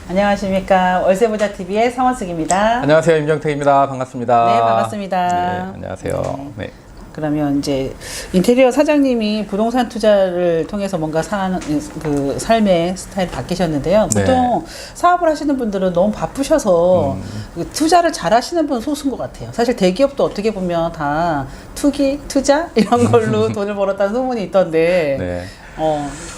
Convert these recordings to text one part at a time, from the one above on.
안녕하십니까. 월세보자TV의 성원숙입니다. 안녕하세요. 임정택입니다. 반갑습니다. 네, 반갑습니다. 네, 안녕하세요. 네. 그러면 이제 인테리어 사장님이 부동산 투자를 통해서 뭔가 사는 그 삶의 스타일이 바뀌셨는데요. 보통 사업을 하시는 분들은 너무 바쁘셔서 그 투자를 잘 하시는 분은 소수인 것 같아요. 사실 대기업도 어떻게 보면 다 투기, 투자 이런 걸로 돈을 벌었다는 소문이 있던데 네.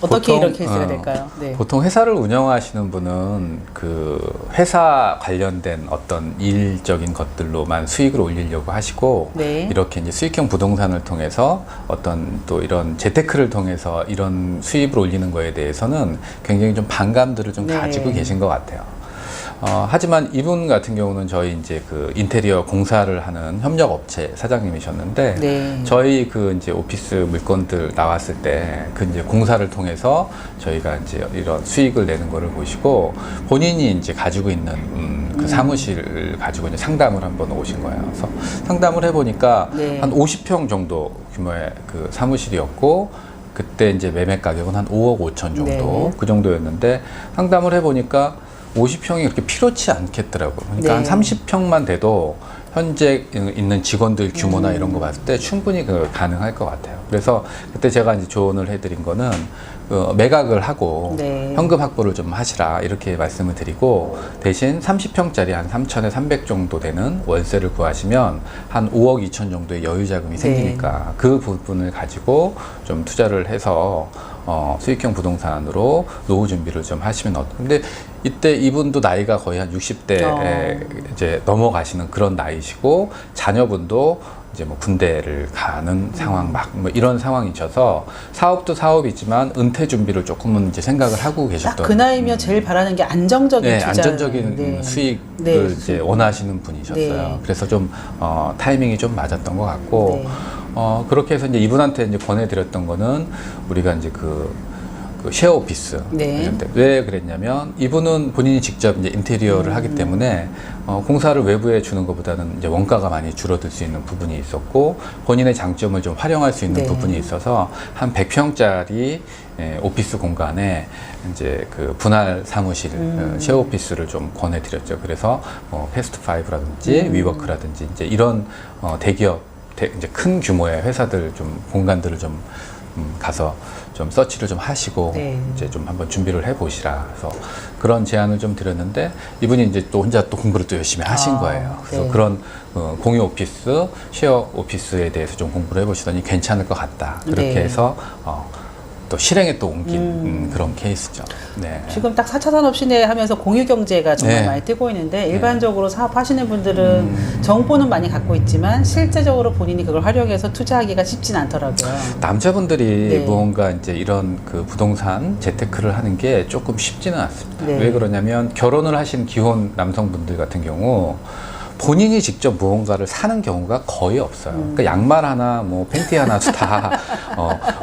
어떻게 보통, 이런 케이스가 될까요? 네. 보통 회사를 운영하시는 분은 그 회사 관련된 어떤 일적인 것들로만 수익을 올리려고 하시고 네. 이렇게 이제 수익형 부동산을 통해서 어떤 또 이런 재테크를 통해서 이런 수입을 올리는 거에 대해서는 굉장히 좀 반감들을 좀 네. 가지고 계신 것 같아요. 하지만 이분 같은 경우는 저희 이제 그 인테리어 공사를 하는 협력업체 사장님이셨는데, 네. 저희 그 이제 오피스 물건들 나왔을 때 그 이제 공사를 통해서 저희가 이제 이런 수익을 내는 거를 보시고 본인이 이제 가지고 있는 그 사무실을 가지고 이제 상담을 한번 오신 거예요. 그래서 상담을 해보니까 네. 한 50평 정도 규모의 그 사무실이었고, 그때 이제 매매 가격은 한 5억 5천 정도, 네. 그 정도였는데 상담을 해보니까 50평이 그렇게 필요치 않겠더라고요. 그러니까 네. 한 30평만 돼도 현재 있는 직원들 규모나 이런 거 봤을 때 충분히 그 가능할 것 같아요. 그래서 그때 제가 이제 조언을 해드린 거는 매각을 하고 네. 현금 확보를 좀 하시라 이렇게 말씀을 드리고, 대신 30평짜리 한 3천에 300 정도 되는 월세를 구하시면 한 5억 2천 정도의 여유 자금이 생기니까 그 부분을 가지고 좀 투자를 해서 수익형 부동산으로 노후 준비를 좀 하시면 근데 이때 이분도 나이가 거의 한 60대에 이제 넘어가시는 그런 나이시고, 자녀분도 이제 뭐 군대를 가는 상황 뭐 이런 상황이셔서 사업도 사업이지만 은퇴 준비를 조금은 이제 생각을 하고 계셨던. 딱 그 나이면 제일 바라는 게 안정적인 네, 투자. 안전적인 네. 수익을 네. 이제 원하시는 분이셨어요. 네. 그래서 좀 타이밍이 좀 맞았던 것 같고, 네. 그렇게 해서 이제 이분한테 이제 권해드렸던 거는 우리가 이제 그 쉐어 오피스. 네. 왜 그랬냐면 이분은 본인이 직접 이제 인테리어를 하기 때문에 공사를 외부에 주는 것보다는 이제 원가가 많이 줄어들 수 있는 부분이 있었고, 본인의 장점을 좀 활용할 수 있는 네. 부분이 있어서 한 100평짜리 오피스 공간에 이제 그 분할 사무실, 쉐어 오피스를 좀 권해드렸죠. 그래서 패스트 5라든지 위워크라든지 이제 이런 대기업, 이제 큰 규모의 회사들 좀 공간들을 좀 가서 좀 서치를 좀 하시고 네. 이제 좀 한번 준비를 해 보시라. 그래서 그런 제안을 좀 드렸는데 이분이 이제 또 혼자 또 공부를 또 열심히 하신 거예요. 그래서 네. 그런 공유 오피스, 쉐어 오피스에 대해서 좀 공부를 해보시더니 괜찮을 것 같다. 그렇게 네. 해서 또 실행에 또 옮긴 그런 케이스죠. 네. 지금 딱 4차 산업 시대 하면서 공유 경제가 정말 네. 많이 뜨고 있는데, 일반적으로 사업하시는 분들은 정보는 많이 갖고 있지만 실제적으로 본인이 그걸 활용해서 투자하기가 쉽진 않더라고요. 남자분들이 네. 무언가 이제 이런 그 부동산 재테크를 하는 게 조금 쉽지는 않습니다. 네. 왜 그러냐면 결혼을 하신 기혼 남성분들 같은 경우 본인이 직접 무언가를 사는 경우가 거의 없어요. 그러니까 양말 하나, 뭐 팬티 하나도 다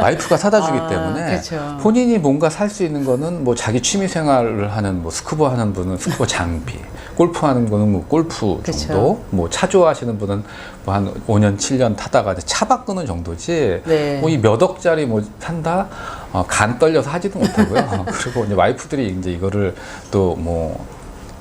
와이프가 사다 주기 때문에 그렇죠. 본인이 뭔가 살 수 있는 거는 뭐 자기 취미 생활을 하는 뭐 스쿠버 하는 분은 스쿠버 장비, 골프 하는 거는 뭐 골프 그렇죠. 정도, 뭐 차 좋아하시는 분은 뭐 한 5년, 7년 타다가 이제 차 바꾸는 정도지. 네. 뭐 이 몇 억짜리 뭐 산다? 간 떨려서 하지도 못하고요. 그리고 이제 와이프들이 이제 이거를 또 뭐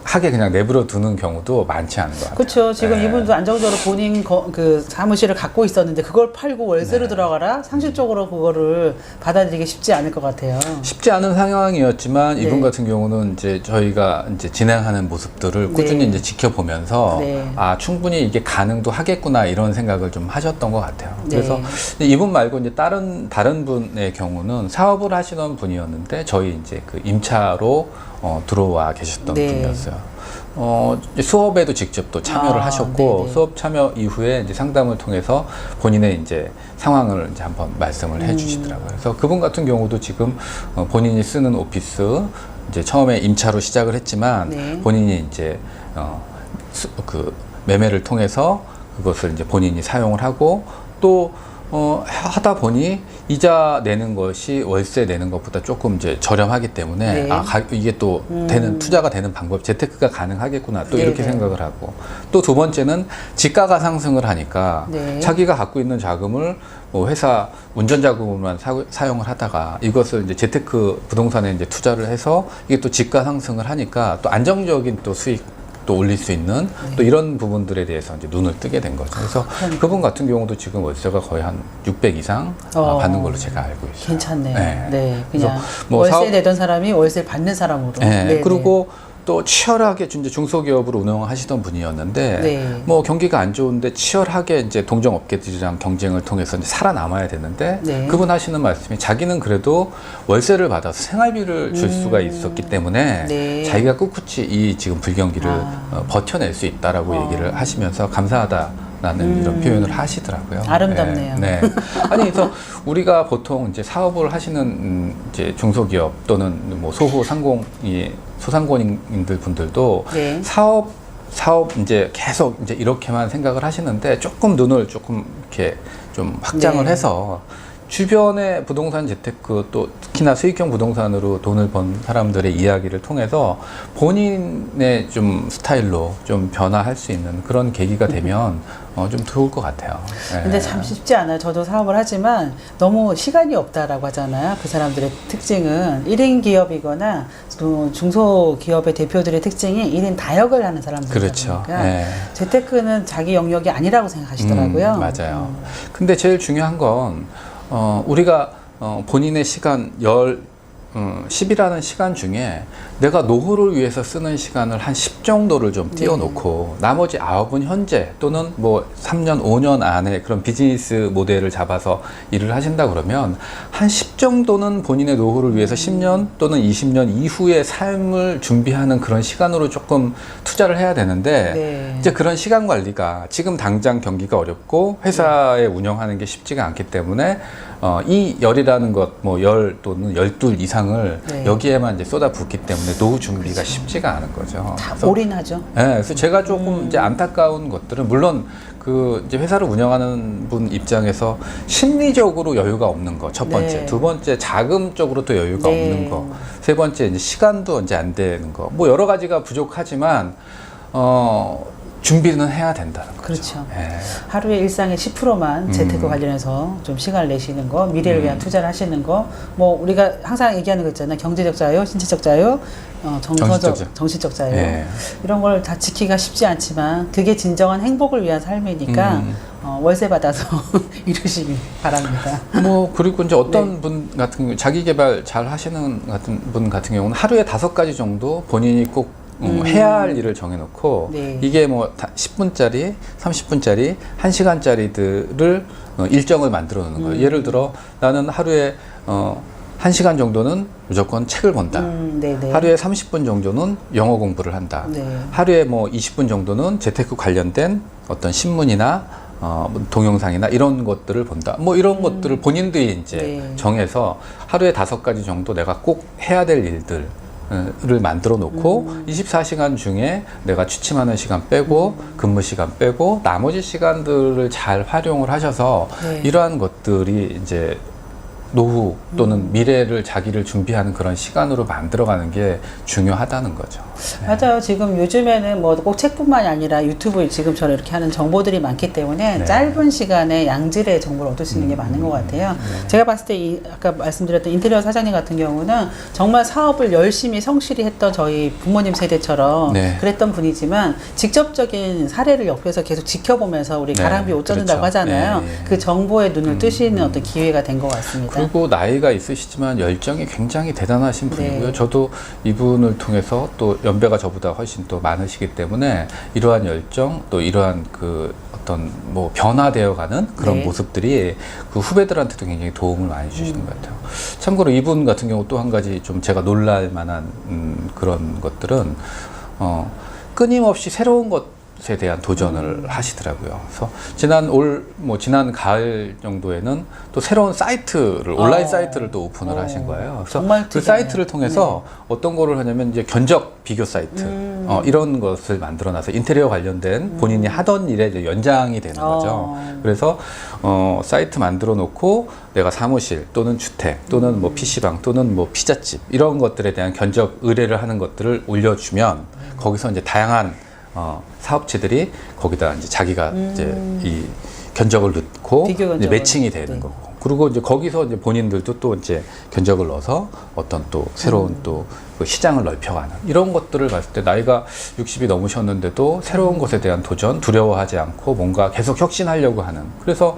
하게 그냥 내버려 두는 경우도 많지 않은 것 같아요. 그렇죠. 지금 네. 이분도 안정적으로 본인 그 사무실을 갖고 있었는데 그걸 팔고 월세로 들어가라? 상식적으로 그거를 받아들이기 쉽지 않을 것 같아요. 쉽지 않은 상황이었지만 네. 이분 같은 경우는 이제 저희가 이제 진행하는 모습들을 꾸준히 네. 이제 지켜보면서 네. 충분히 이게 가능도 하겠구나 이런 생각을 좀 하셨던 것 같아요. 네. 그래서 이분 말고 이제 다른 분의 경우는 사업을 하시던 분이었는데 저희 이제 그 임차로 들어와 계셨던 네. 분이었어요. 이제 수업에도 직접 또 참여를 하셨고, 네네. 수업 참여 이후에 이제 상담을 통해서 본인의 이제 상황을 이제 한번 말씀을 해 주시더라고요. 그래서 그분 같은 경우도 지금 본인이 쓰는 오피스 이제 처음에 임차로 시작을 했지만 네. 본인이 이제 그 매매를 통해서 그것을 이제 본인이 사용을 하고 또 하다 보니 이자 내는 것이 월세 내는 것보다 조금 이제 저렴하기 때문에 네. 이게 또 되는 투자가 되는 방법, 재테크가 가능하겠구나 또 이렇게 네네. 생각을 하고, 또 두 번째는 지가가 상승을 하니까 네. 자기가 갖고 있는 자금을 뭐 회사 운전 자금으로만 사용을 하다가 이것을 이제 재테크 부동산에 이제 투자를 해서 이게 또 지가 상승을 하니까 또 안정적인 또 수익 또 올릴 수 있는 또 이런 부분들에 대해서 이제 눈을 뜨게 된 거죠. 그래서 그분 같은 경우도 지금 월세가 거의 한 600 이상 받는 걸로 제가 알고 있어요. 괜찮네요. 네. 네, 그냥 뭐 월세 내던 사람이 월세 받는 사람으로. 네. 네, 그리고 또 치열하게 이제 중소기업으로 운영하시던 분이었는데 네. 뭐 경기가 안 좋은데 치열하게 이제 동종업계들이랑 경쟁을 통해서 이제 살아남아야 되는데 네. 그분 하시는 말씀이 자기는 그래도 월세를 받아서 생활비를 줄 수가 있었기 때문에 네. 자기가 꿋꿋이 이 지금 불경기를 아. 버텨낼 수 있다라고 얘기를 하시면서 감사하다라는 이런 표현을 하시더라고요. 아름답네요. 네. 아니 그래서 우리가 보통 이제 사업을 하시는 이제 중소기업 또는 뭐 소상공인들 분들도 네. 사업 이제 계속 이제 이렇게만 생각을 하시는데 조금 눈을 조금 이렇게 좀 확장을 네. 해서 주변의 부동산 재테크 또 특히나 수익형 부동산으로 돈을 번 사람들의 이야기를 통해서 본인의 좀 스타일로 좀 변화할 수 있는 그런 계기가 되면 좀 좋을 것 같아요. 네. 근데 참 쉽지 않아요. 저도 사업을 하지만 너무 시간이 없다라고 하잖아요. 그 사람들의 특징은 1인 기업이거나 또 중소기업의 대표들의 특징이 1인 다역을 하는 사람들이다 그렇죠. 보니까 네. 재테크는 자기 영역이 아니라고 생각하시더라고요. 맞아요. 근데 제일 중요한 건 우리가 본인의 시간 10이라는 시간 중에 내가 노후를 위해서 쓰는 시간을 한 10 정도를 좀 띄워놓고 나머지 9은 현재 또는 뭐 3년, 5년 안에 그런 비즈니스 모델을 잡아서 일을 하신다 그러면 한 10 정도는 본인의 노후를 위해서 10년 또는 20년 이후의 삶을 준비하는 그런 시간으로 조금 투자를 해야 되는데 네. 이제 그런 시간 관리가 지금 당장 경기가 어렵고 회사에 운영하는 게 쉽지가 않기 때문에 이 열이라는 것, 뭐 열 또는 12 이상을 네. 여기에만 이제 쏟아붓기 때문에 노후 준비가 쉽지가 않은 거죠. 다 그래서 올인하죠. 네, 그래서 제가 조금 이제 안타까운 것들은 물론 그 이제 회사를 운영하는 분 입장에서 심리적으로 여유가 없는 거 첫 번째, 네. 두 번째 자금적으로 또 여유가 네. 없는 거, 세 번째 이제 시간도 이제 안 되는 거, 뭐 여러 가지가 부족하지만 준비는 해야 된다는 거죠. 그렇죠. 예. 하루에 일상의 10%만 재테크 관련해서 좀 시간을 내시는 거, 미래를 위한 투자를 하시는 거, 뭐 우리가 항상 얘기하는 거 있잖아요. 경제적 자유, 신체적 자유, 정신적 자유. 예. 이런 걸 다 지키기가 쉽지 않지만 그게 진정한 행복을 위한 삶이니까 월세 받아서 이루시기 바랍니다. 뭐 그리고 이제 어떤 분 같은 경우 자기 개발 잘 하시는 분 같은 경우는 하루에 5가지 정도 본인이 꼭 해야 할 일을 정해놓고 네. 이게 뭐 10분짜리, 30분짜리, 1시간짜리들을 일정을 만들어 놓는 거예요. 예를 들어 나는 하루에 1시간 정도는 무조건 책을 본다. 네네. 하루에 30분 정도는 영어 공부를 한다. 네. 하루에 뭐 20분 정도는 재테크 관련된 어떤 신문이나 동영상이나 이런 것들을 본다. 뭐 이런 것들을 본인들이 이제 네. 정해서 하루에 5가지 정도 내가 꼭 해야 될 일들 를 만들어 놓고 24시간 중에 내가 취침하는 시간 빼고 근무 시간 빼고 나머지 시간들을 잘 활용을 하셔서 네. 이러한 것들이 이제 노후 또는 미래를 자기를 준비하는 그런 시간으로 만들어가는 게 중요하다는 거죠. 맞아요. 지금 요즘에는 뭐 꼭 책뿐만이 아니라 유튜브 지금처럼 이렇게 하는 정보들이 많기 때문에 네. 짧은 시간에 양질의 정보를 얻을 수 있는 게 많은 것 같아요. 제가 봤을 때 아까 말씀드렸던 인테리어 사장님 같은 경우는 정말 사업을 열심히 성실히 했던 저희 부모님 세대처럼 네. 그랬던 분이지만 직접적인 사례를 옆에서 계속 지켜보면서 우리 네. 가랑비 옷 젖는다고 그렇죠. 하잖아요. 네, 네. 그 정보에 눈을 뜨시는 어떤 기회가 된 것 같습니다. 그리고 나이가 있으시지만 열정이 굉장히 대단하신 분이고요. 네. 저도 이분을 통해서 또 연배가 저보다 훨씬 또 많으시기 때문에 이러한 열정 또 이러한 그 어떤 뭐 변화되어가는 그런 네. 모습들이 그 후배들한테도 굉장히 도움을 많이 주시는 것 같아요. 참고로 이분 같은 경우 또 한 가지 좀 제가 놀랄 만한 그런 것들은 끊임없이 새로운 것 것에 대한 도전을 하시더라고요. 그래서 지난 가을 정도에는 또 새로운 사이트를 온라인 사이트를 또 오픈을 하신 거예요. 그래서 정말 그 특이하네요. 사이트를 통해서 어떤 거를 하냐면 이제 견적 비교 사이트 이런 것을 만들어놔서 인테리어 관련된 본인이 하던 일에 이제 연장이 되는 거죠. 그래서 사이트 만들어 놓고 내가 사무실 또는 주택 또는 뭐 PC방 또는 뭐 피자집 이런 것들에 대한 견적 의뢰를 하는 것들을 올려주면 거기서 이제 다양한 사업체들이 거기다 이제 자기가 이제 이 견적을 넣고 비교 이제 견적을. 매칭이 되는 네. 거고. 그리고 이제 거기서 이제 본인들도 또 이제 견적을 넣어서 어떤 또 새로운 또 그 시장을 넓혀가는 이런 것들을 봤을 때 나이가 60이 넘으셨는데도 새로운 것에 대한 도전, 두려워하지 않고 뭔가 계속 혁신하려고 하는. 그래서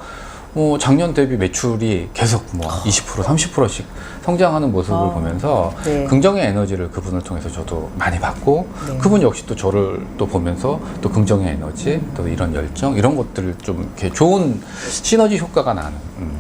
작년 대비 매출이 계속 20%, 30%씩 성장하는 모습을 보면서 네. 긍정의 에너지를 그분을 통해서 저도 많이 받고 네. 그분 역시 또 저를 또 보면서 또 긍정의 에너지, 또 이런 열정 이런 것들을 좀 이렇게 좋은 시너지 효과가 나는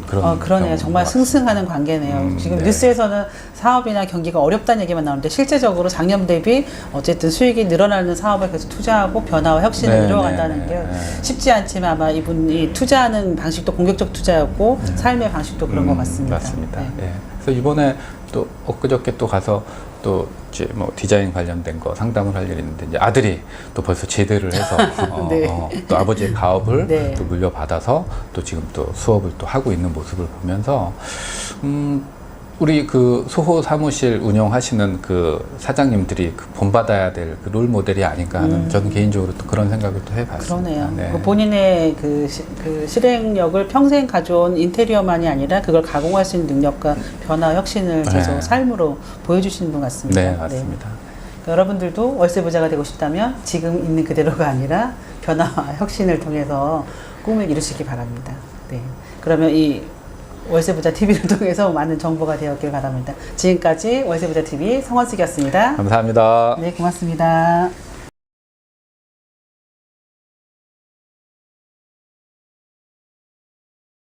그런. 그러네요. 경우인 정말 것 같습니다. 승승하는 관계네요. 지금 네. 뉴스에서는 사업이나 경기가 어렵다는 얘기만 나오는데 실제적으로 작년 대비 어쨌든 수익이 늘어나는 사업에 계속 투자하고 변화와 혁신을 네, 이루어간다는 네, 게 네. 쉽지 않지만 아마 이분이 투자하는 방식도 공격적 투자였고 삶의 방식도 그런 것 같습니다. 맞습니다. 네. 예. 그래서 이번에 또 엊그저께 또 가서 또 이제 뭐 디자인 관련된 거 상담을 할 일이 있는데 이제 아들이 또 벌써 제대를 해서 네. 또 아버지의 가업을 네. 또 물려받아서 또 지금 또 수업을 또 하고 있는 모습을 보면서 우리 그 소호 사무실 운영하시는 그 사장님들이 그 본받아야 될 그 롤 모델이 아닌가 하는 저는 개인적으로 또 그런 생각을 또 해봤습니다. 그러네요. 네. 그 본인의 그 실행력을 평생 가져온 인테리어만이 아니라 그걸 가공할 수 있는 능력과 변화, 혁신을 계속 네. 삶으로 보여주시는 분 같습니다. 네, 맞습니다. 그러니까 여러분들도 월세 부자가 되고 싶다면 지금 있는 그대로가 아니라 변화와 혁신을 통해서 꿈을 이루시기 바랍니다. 네. 그러면 이 월세부자 TV를 통해서 많은 정보가 되었길 바랍니다. 지금까지 월세부자 TV 성원숙이었습니다. 감사합니다. 네, 고맙습니다.